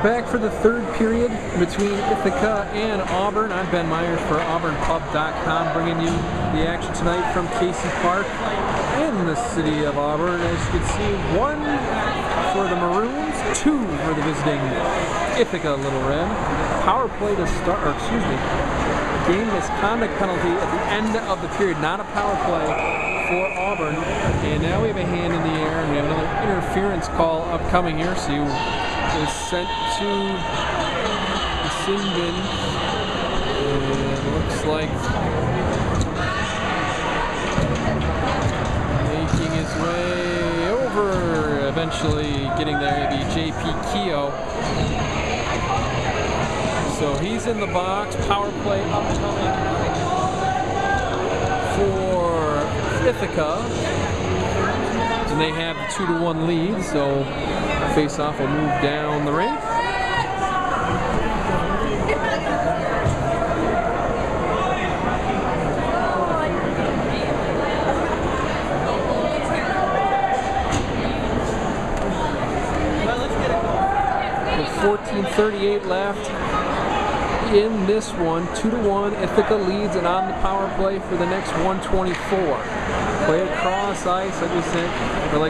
Back for the third period between Ithaca and Auburn. I'm Ben Myers for AuburnPub.com, bringing you the action tonight from Casey Park in the city of Auburn. As you can see, 1 for the Maroons, 2 for the visiting Ithaca Little Red. Power play to start, or excuse me, game misconduct penalty at the end of the period, not a power play for Auburn. And now we have a hand in the air, and we have another interference call upcoming here. So you is sent to the sin bin, and it looks like making his way over, eventually getting there, the J.P. Keogh. So he's in the box, power play upcoming for Ithaca, and they have a 2-1 lead, so face-off will move down the rink. With 14:38 left in this one, 2-1. Ithaca leads, and on the power play for the next 124. Play across ice, like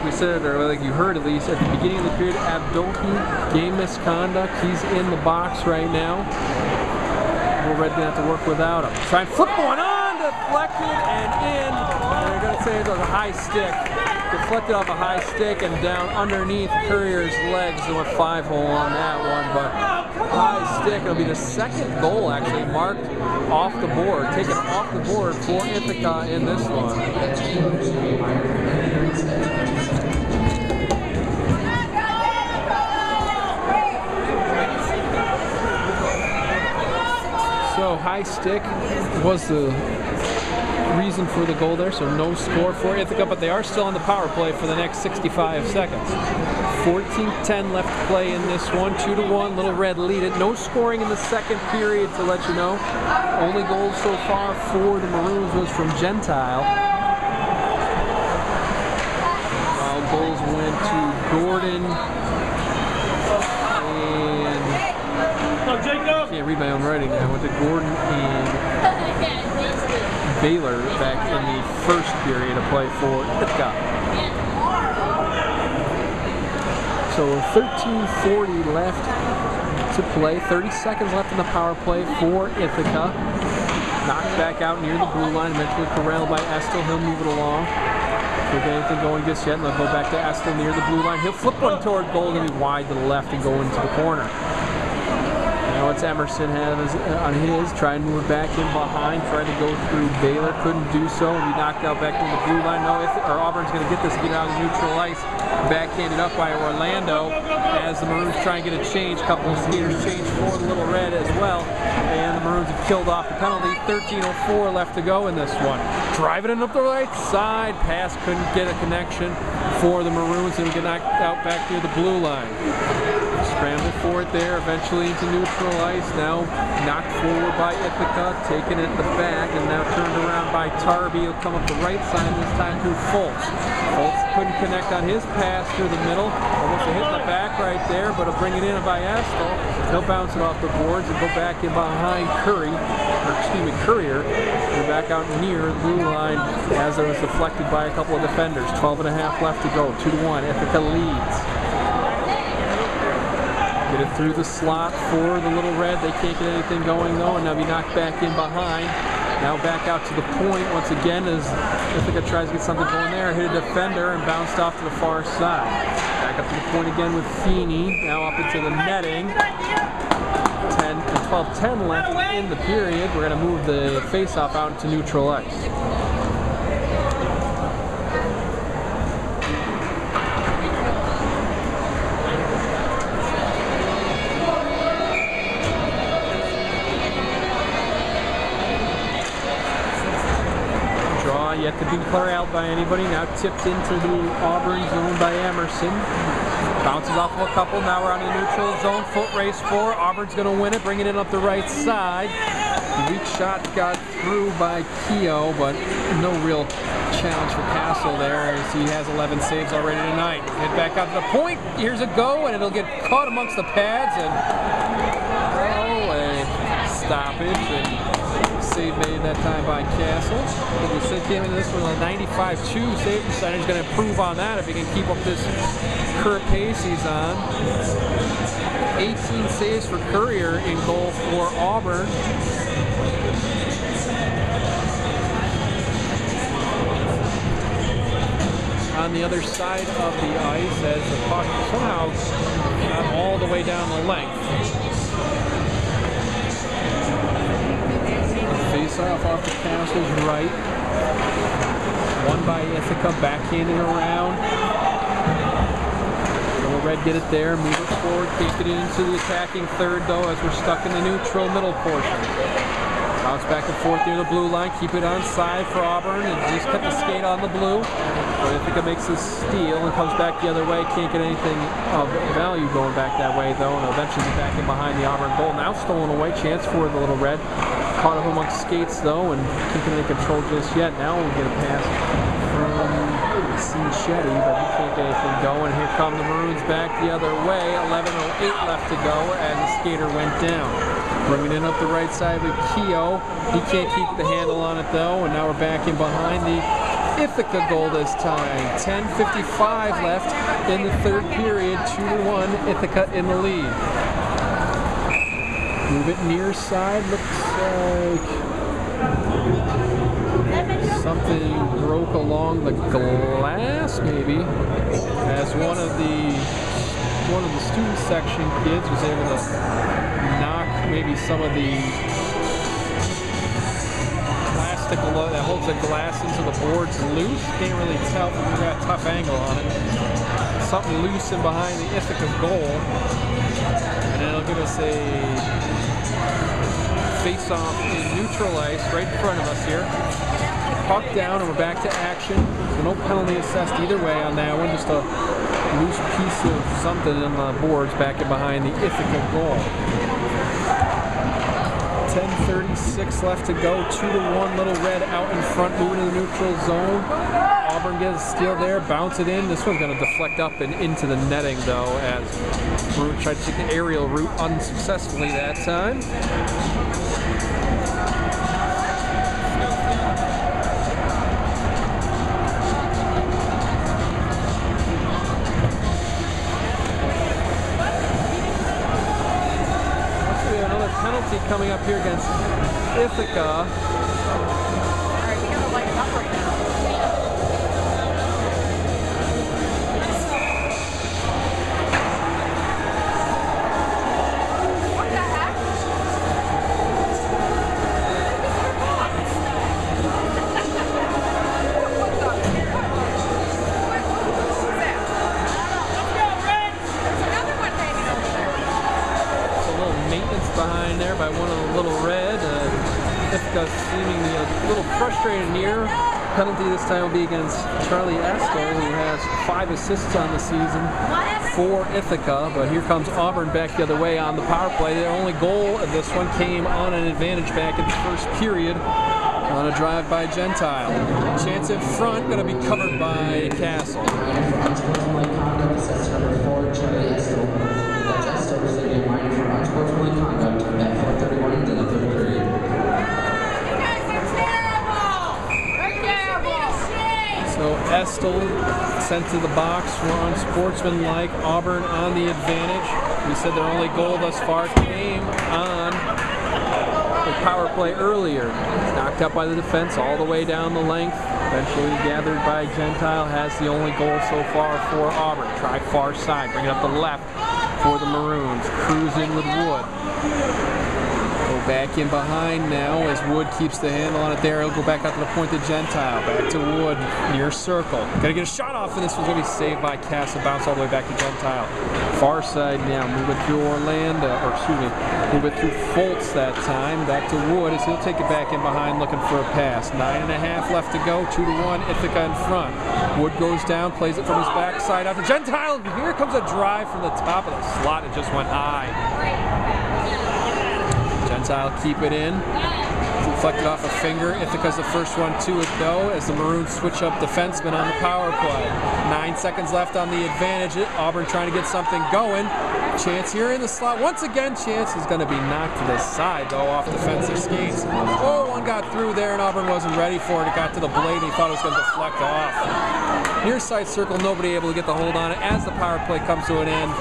we said, or like you heard at least at the beginning of the period. Abdulki, game misconduct. He's in the box right now. Little Red gonna have to work without him. Try and flip one on, deflected and in. They're gonna say it was a high stick. Deflected off a high stick and down underneath Courier's legs. They went 5-hole on that one, but high stick. It'll be the second goal actually marked off the board, taken off the board for Ithaca in this one. So high stick was the reason for the goal there, so no score for Ithaca, but they are still on the power play for the next 65 seconds. 14:10 left to play in this one, 2-1, Little Red lead it. No scoring in the second period, to let you know. Only goal so far for the Maroons was from Gentile. While goals went to Gordon and I can't read my own writing now. Went to Gordon and Baylor back in the first period of play for Ithaca. So 13:40 left to play. 30 seconds left in the power play for Ithaca. Knocked back out near the blue line. Eventually corralled by Estel. He'll move it along. If anything going just yet, and they'll go back to Estel near the blue line. He'll flip one toward goal, going to be wide to the left and go into the corner. Now it's Emerson has on his, try and move it back in behind, try to go through Baylor, couldn't do so, and be knocked out back in the blue line. No, Auburn's going to get this and get out of neutral ice. Backhanded up by Orlando as the Maroons try and get a change. Couple of skaters change for the Little Red as well, and the Maroons have killed off the penalty. 13:04 left to go in this one. Driving it up the right side, pass couldn't get a connection for the Maroons, and get knocked out back near the blue line. Scramble for it there, eventually into neutral ice. Now knocked forward by Ithaca, taken at the back, and now turned around by Tarby. He'll come up the right side this time through Fultz. Fultz couldn't connect on his pass through the middle. Almost a hit in the back right there, but he'll bring it in by Estel. He'll bounce it off the boards and go back in behind Courier. They're back out near the blue line as it was deflected by a couple of defenders. 12.5 left to go. 2-1. Ithaca leads. Get it through the slot for the Little Red. They can't get anything going though, and now be knocked back in behind. Now back out to the point once again as Ithaca tries to get something going there. Hit a defender and bounced off to the far side. Back up to the point again with Feeney. Now up into the netting. 12:10 left in the period. We're going to move the face-off out into neutral ice. Yet to be corralled by anybody. Now tipped into the Auburn zone by Emerson. Bounces off of a couple. Now we're on the neutral zone. Foot race for Auburn's going to win it. Bring it in up the right side. Weak shot got through by Keogh, but no real challenge for Castle there as he has 11 saves already tonight. Head back out to the point. Here's a go, and it'll get caught amongst the pads, and a stoppage, and save made that time by Castle. He came into this with a 95-2 save percentage. Going to improve on that if he can keep up this current pace he's on. 18 saves for Courier in goal for Auburn. On the other side of the ice as the puck somehow not all the way down the length. Face off the Castle's right. Won by Ithaca, backhanded around. Little Red get it there, move it forward, kick it into the attacking third though as we're stuck in the neutral middle portion. Bounce back and forth near the blue line, keep it on side for Auburn, and just cut the skate on the blue. But Ithaca makes a steal and comes back the other way. Can't get anything of value going back that way though, and eventually back in behind the Auburn goal. Now stolen away, chance for the Little Red. Caught up amongst skates though, and can't get any control just yet. Now we'll get a pass from Shetty, but he can't get anything going. Here come the Maroons back the other way. 11:08 left to go, and the skater went down. Bringing it up the right side with Keogh. He can't keep the handle on it though, and now we're back in behind the Ithaca goal this time. 10:55 left in the third period. 2-1, Ithaca in the lead. Move it near side. Looks like something broke along the glass, maybe, as one of the student section kids was able to knock maybe some of the plastic that holds the glass into the boards loose. Can't really tell, but we got a tough angle on it. Something loose in behind the Ithaca goal, and it'll give us a face-off in neutral ice right in front of us here. Puck down, and we're back to action. So no penalty assessed either way on that one. Just a loose piece of something in the boards back in behind the Ithaca goal. 10:36 left to go. 2-1, Little Red out in front, moving to the neutral zone. Auburn gets a steal there, bounce it in. This one's going to deflect up and into the netting though, as Maroon tried to take the aerial route unsuccessfully that time. Penalty coming up here against Ithaca. Alright, we gotta light it up right now. What the heck? What's that? Let's go, Red! There's another one hanging over there. It's a little maintenance behind there by one of the Little Red. Ithaca seemingly a little frustrated here. Penalty this time will be against Charlie Estel, who has 5 assists on the season for Ithaca. But here comes Auburn back the other way on the power play. Their only goal of this one came on an advantage back in the first period on a drive by Gentile. Chance in front, going to be covered by Castle. So Estel sent to the box for unsportsmanlike. Auburn on the advantage. We said their only goal thus far came on the power play earlier. Knocked up by the defense all the way down the length. Eventually gathered by Gentile. Has the only goal so far for Auburn. Try far side. Bring it up the left for the Maroons. Cruising with Wood. Go back in behind now as Wood keeps the handle on it there. He'll go back out to the point to Gentile. Back to Wood, near circle. Gotta get a shot off, and this one's gonna be saved by Castle. Bounce all the way back to Gentile. Far side now, move it through move it through Foltz that time. Back to Wood as he'll take it back in behind looking for a pass. 9.5 left to go, 2-1, Ithaca in front. Wood goes down, plays it from his backside out to Gentile. Here comes a drive from the top of the slot. It just went high. Gentile keep it in. Deflected off a finger. Ithaca's the first one to it though, as the Maroons switch up defensemen on the power play. 9 seconds left on the advantage. Auburn trying to get something going. Chance here in the slot. Once again, Chance is going to be knocked to the side though, off defensive skates. Oh, one got through there and Auburn wasn't ready for it. It got to the blade and he thought it was going to deflect off. Near side circle, nobody able to get the hold on it as the power play comes to an end.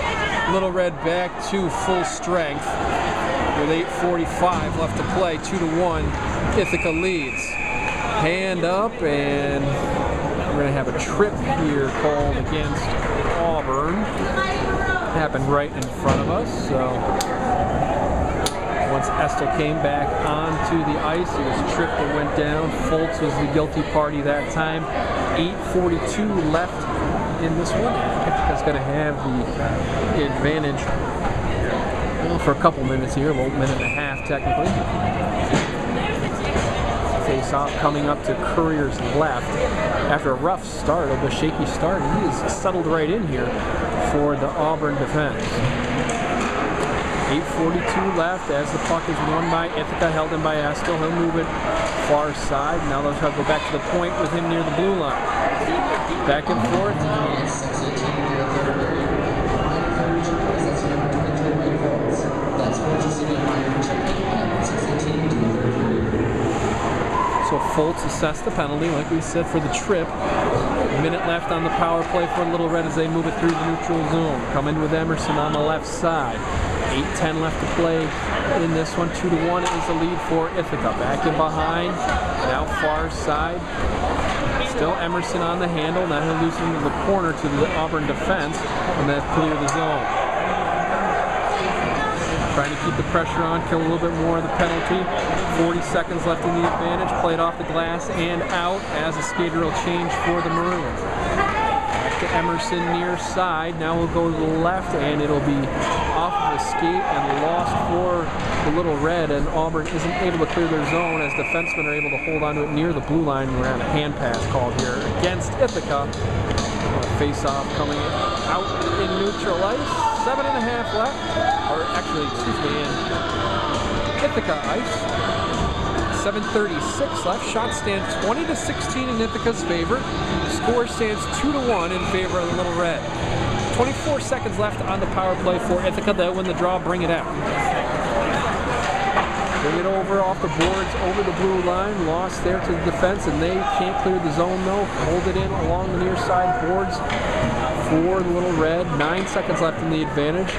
Little Red back to full strength with 8:45 left to play. 2-1, Ithaca leads. Hand up, and we're going to have a trip here called against Auburn. Happened right in front of us. So once Estill came back onto the ice, he was tripped and went down. Foltz was the guilty party that time. 8:42 left in this one. Ithaca's going to have the advantage for a couple minutes here, well, minute and a half technically. Face-off coming up to Courier's left. After a rough start, a shaky start, he is settled right in here for the Auburn defense. 8:42 left as the puck is won by Ithaca, held in by Estill. He'll move it far side. Now they'll try to go back to the point with him near the blue line. Back and forth. So Foltz assessed the penalty, like we said, for the trip. A minute left on the power play for Little Red as they move it through the neutral zone. Come in with Emerson on the left side. 8:10 left to play in this one. 2-1 is the lead for Ithaca. Back in behind, now far side. Still Emerson on the handle. Now he'll lose into the corner to the Auburn defense, and then clear the zone. Trying to keep the pressure on, kill a little bit more of the penalty. 40 seconds left in the advantage. Played off the glass and out as a skater will change for the Maroons. Back to Emerson near side. Now we'll go to the left and it'll be off of the skate and lost for the Little Red, and Auburn isn't able to clear their zone as defensemen are able to hold on to it near the blue line. We're on a hand pass called here against Ithaca. Face-off coming out in neutral ice. 7.5 left, or actually, excuse me, in Ithaca ice. 7:36 left. Shot stands 20-16 in Ithaca's favor. Score stands 2-1 in favor of the Little Red. 24 seconds left on the power play for Ithaca. They'll win the draw, bring it out. Bring it over off the boards, over the blue line. Lost there to the defense, and they can't clear the zone though. Hold it in along the near side boards for the Little Red. 9 seconds left in the advantage.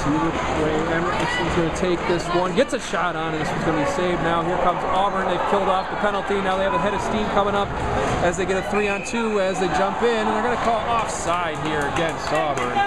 See the way Emerson's going to take this one. Gets a shot on it. This one's going to be saved now. Here comes Auburn. They've killed off the penalty. Now they have a head of steam coming up as they get a 3-on-2 as they jump in. And they're going to call offside here against Auburn.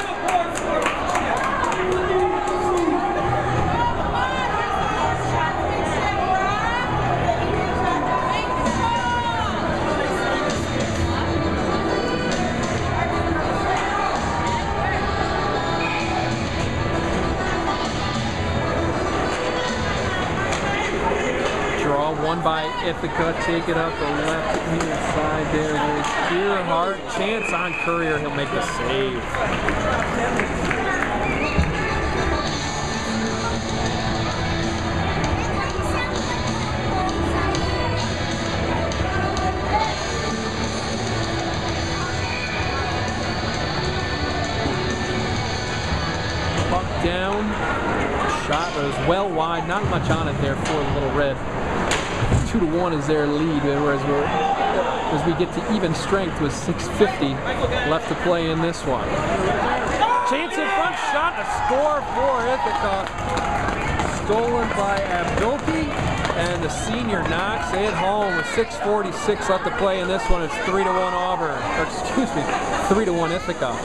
1 by Ithaca, take it up the left hand side there with Gearhart. Chance on Courier, he'll make the save. Puck down, shot was well wide, not much on it there for the Little Red. 2-1 is their lead, whereas as we get to even strength with 6:50 left to play in this one. Chance in front, shot, a score for Ithaca. Stolen by Abdulki, and the senior knocks it home with 6:46 left to play in this one. It's 3-1 Auburn, or excuse me, 3-1 Ithaca.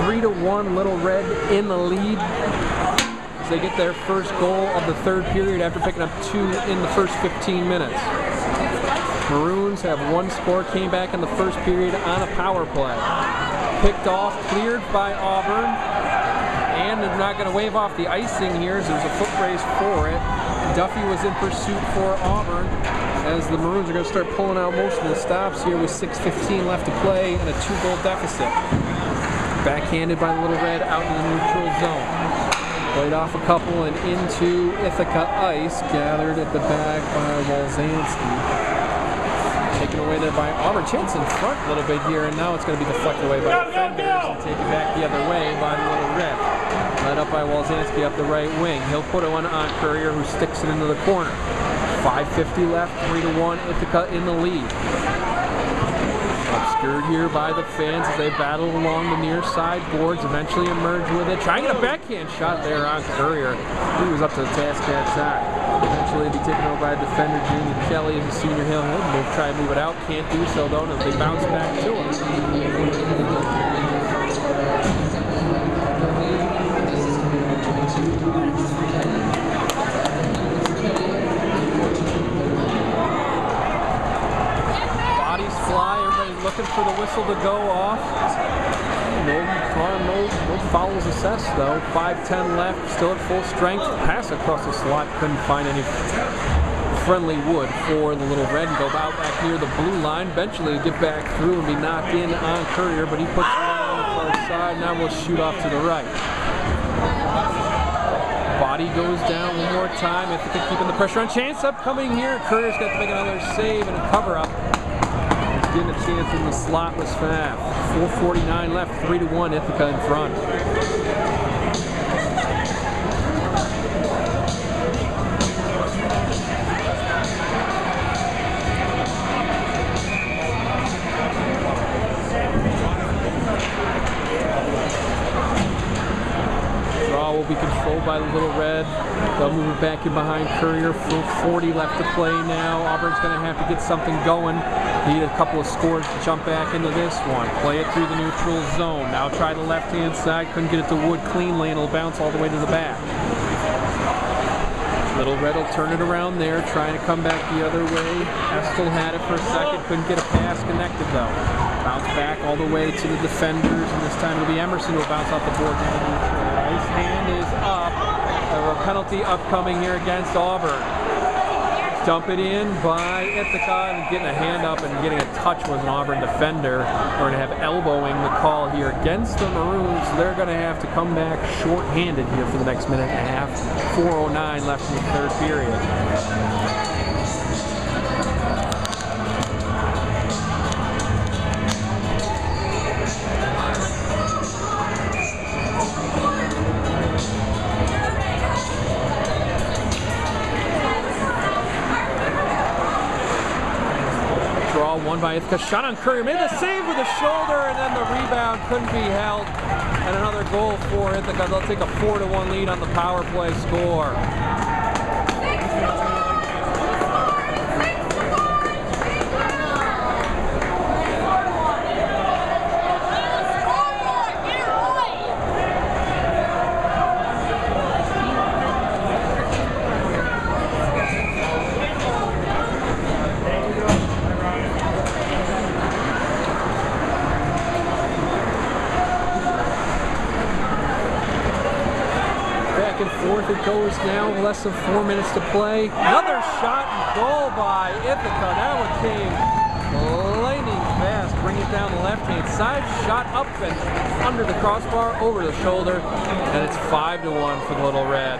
3-1 Little Red in the lead as they get their first goal of the third period after picking up 2 in the first 15 minutes. Maroons have 1 score, came back in the first period on a power play. Picked off, cleared by Auburn, and they're not going to wave off the icing here as there's a foot race for it. Duffy was in pursuit for Auburn. as the Maroons are going to start pulling out most of the stops here with 6:15 left to play and a 2-goal deficit. Backhanded by the Little Red out in the neutral zone. Played off a couple and into Ithaca ice. Gathered at the back by Walzanski. Taken away there by Auburn. Chance in front a little bit here, and now it's going to be deflected away by defenders and taken back the other way by the Little Red. Led up by Walzanski up the right wing. He'll put one on Courier, who sticks it into the corner. 5:50 left, 3-1, Ithaca in the lead. Obscured here by the fans as they battle along the near side boards, eventually emerge with it. Trying to get a backhand shot there on Courier. He was up to the task that side. Eventually be taken over by defender Junior Kelly as a senior. He'll try to move it out, can't do so though, as they bounce back to him. Looking for the whistle to go off. No fouls assessed though. 5:10 left, still at full strength. Pass across the slot, couldn't find any friendly wood for the Little Red and go out back near the blue line. Eventually get back through and be knocked in on Courier, but he puts it on the far side. Now we'll shoot off to the right. Body goes down one more time. Ithaca keeping the pressure on. Chance upcoming here. Courier's got to make another save and a cover up. Getting a chance in the slot was fast. 4:49 left, 3-1, Ithaca in front. Draw will be controlled by the Little Red. They'll move it back in behind Courier. 4:40 left to play now. Auburn's going to have to get something going. Need a couple of scores to jump back into this one. Play it through the neutral zone. Now try the left-hand side. Couldn't get it to Wood cleanly, and it'll bounce all the way to the back. Little Red will turn it around there, trying to come back the other way. Estel had it for a second. Couldn't get a pass connected, though. Bounce back all the way to the defenders, and this time it'll be Emerson who will bounce off the board into the neutral. His hand is up. A penalty upcoming here against Auburn. Dump it in by Ithaca and getting a hand up and getting a touch with an Auburn defender. We're going to have elbowing the call here against the Maroons. They're going to have to come back short-handed here for the next minute and a half. 4:09 left in the third period. One by Ithaca, shot on Courier, made the save with the shoulder, and then the rebound couldn't be held. And another goal for Ithaca. They'll take a 4-1 lead on the power play score. Fourth it goes now, less than 4 minutes to play. Another shot and goal by Ithaca. That one came lightning fast. Bring it down the left-hand side. Shot up and under the crossbar, over the shoulder. And it's 5-1 for the Little Red.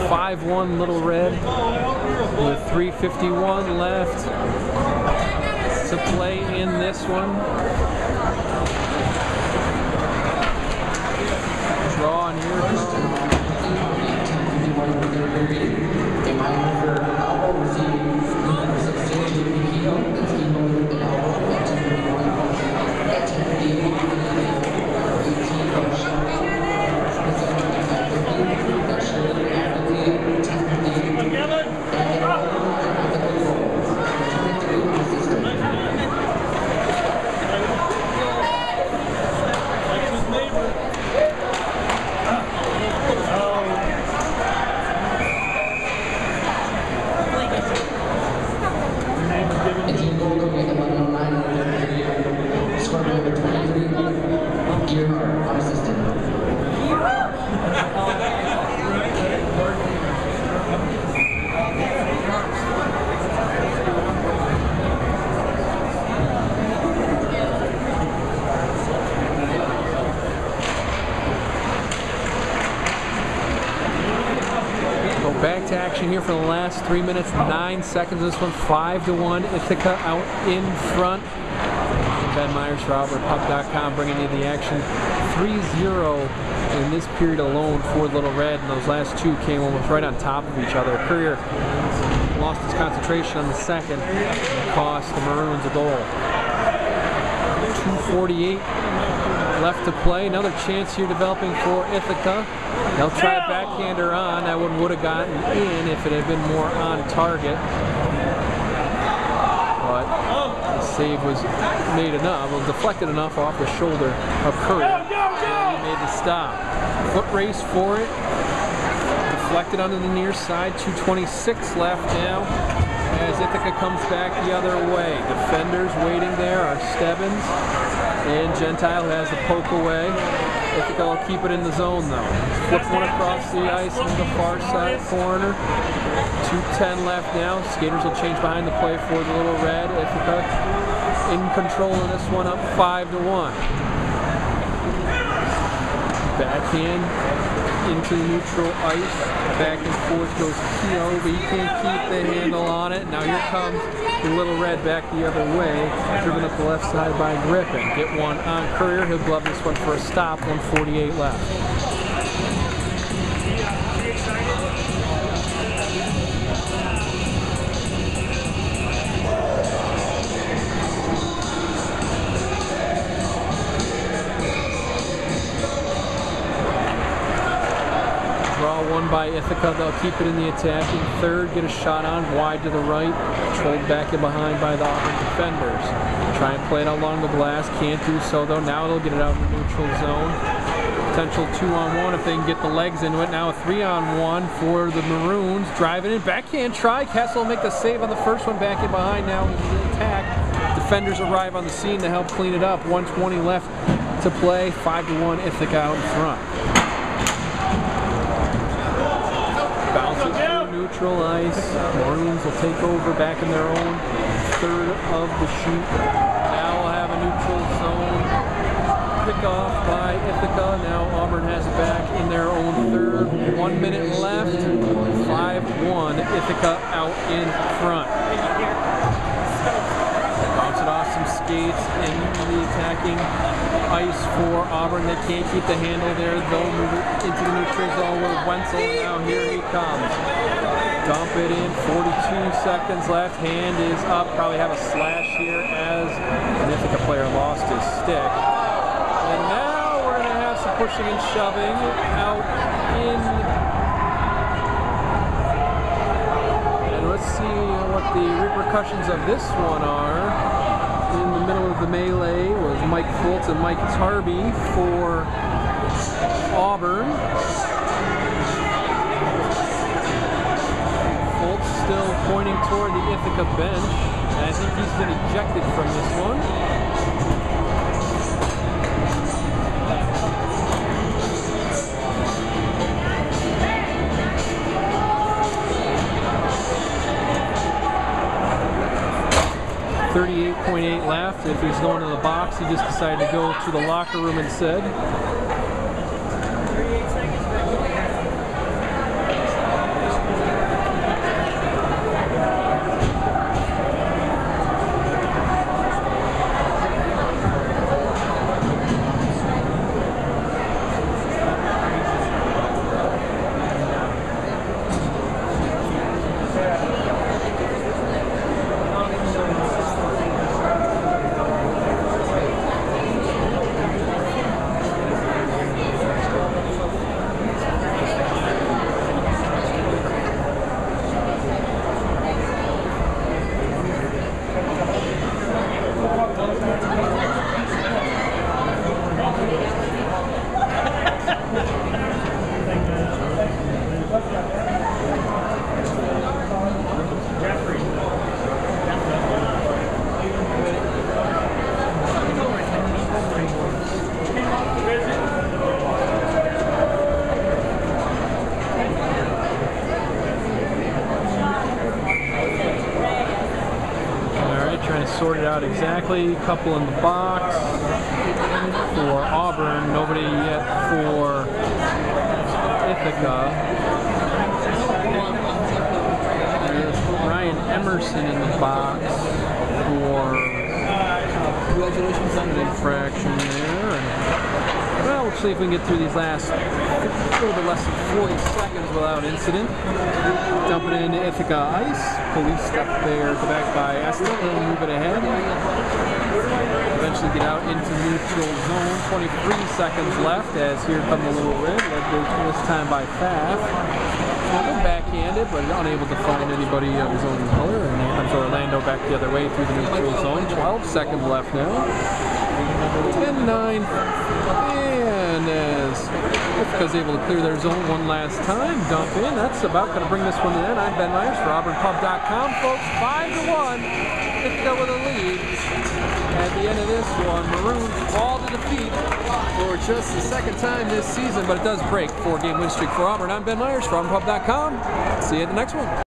5-1 Little Red with 3:51 left to play in this one. Draw, and here it Back to action here for the last 3 minutes, 9 seconds. This one 5-1. Ithaca out in front. Ben Myers for AuburnPub.com bringing you the action. 3-0 in this period alone for Little Red, and those last two came almost right on top of each other. Courier lost his concentration on the second and cost the Maroons a goal. 2:48 left to play. Another chance here developing for Ithaca. They'll try a backhander on. That one would have gotten in if it had been more on target. But the save was made enough, well, deflected enough off the shoulder of Courier. And he made the stop. Foot race for it. Deflected onto the near side. 2:26 left now as Ithaca comes back the other way. Defenders waiting there are Stebbins and Gentile, who has the poke away. Ithaca will keep it in the zone though. Flip one across the ice into the far side corner. 2:10 left now. Skaters will change behind the play for the Little Red. Ithaca in control of this one, up 5-1. Backhand into neutral ice. Back and forth goes Keogh, but he can't keep the handle on it. Now here comes the Little Red back the other way, driven up the left side by Griffin. Get one on Courier. He'll glove this one for a stop. 1:48 left. One by Ithaca. They'll keep it in the attacking third. Get a shot on wide to the right. Controlled back and behind by the Auburn defenders. Try and play it along the glass. Can't do so though. Now they'll get it out in the neutral zone. Potential 2-on-1 if they can get the legs into it. Now a 3-on-1 for the Maroons. Driving in. Backhand try. Kessel will make the save on the first one. Back in behind now in the attack. Defenders arrive on the scene to help clean it up. 1:20 left to play. 5-1 Ithaca out in front. Neutral ice. Maroons will take over back in their own third of the shoot. Now we'll have a neutral zone pickoff by Ithaca. Now Auburn has it back in their own third. 1 minute left. 5-1. Ithaca out in front. Bounce it off some skates into the attacking ice for Auburn. They can't keep the handle there. They'll move it into the neutral zone with Wenzel. Now here he comes. Dump it in. 42 seconds left. Hand is up. Probably have a slash here as an Ithaca player lost his stick. And now we're going to have some pushing and shoving out in. And let's see what the repercussions of this one are. In the middle of the melee was Mike Fultz and Mike Tarby for Auburn. Fultz still pointing toward the Ithaca bench, and I think he's been ejected from this one. 38.8 left. If he's going to the box, he just decided to go to the locker room instead. Sorted out exactly. Couple in the box for Auburn. Nobody yet for Ithaca. see if we can get through these last a little bit less than 40 seconds without incident. Dumping it into Ithaca ice. Police step there to back by Esther. They'll move it ahead. Eventually get out into neutral zone. 23 seconds left as here come the Little Red. Led this time by Pfaff. Backhanded, but unable to find anybody of his own color. And here comes Orlando back the other way through the neutral zone. 12 seconds left now. 10-9. And as Ithaca's able to clear their zone one last time, dump in. That's about going to bring this one to the end. I'm Ben Myers for AuburnPub.com, folks. 5-1. Ithaca with a lead. At the end of this one, Maroons fall to defeat for just the second time this season, but it does break 4-game win streak for Auburn. I'm Ben Myers for AuburnPub.com. See you at the next one.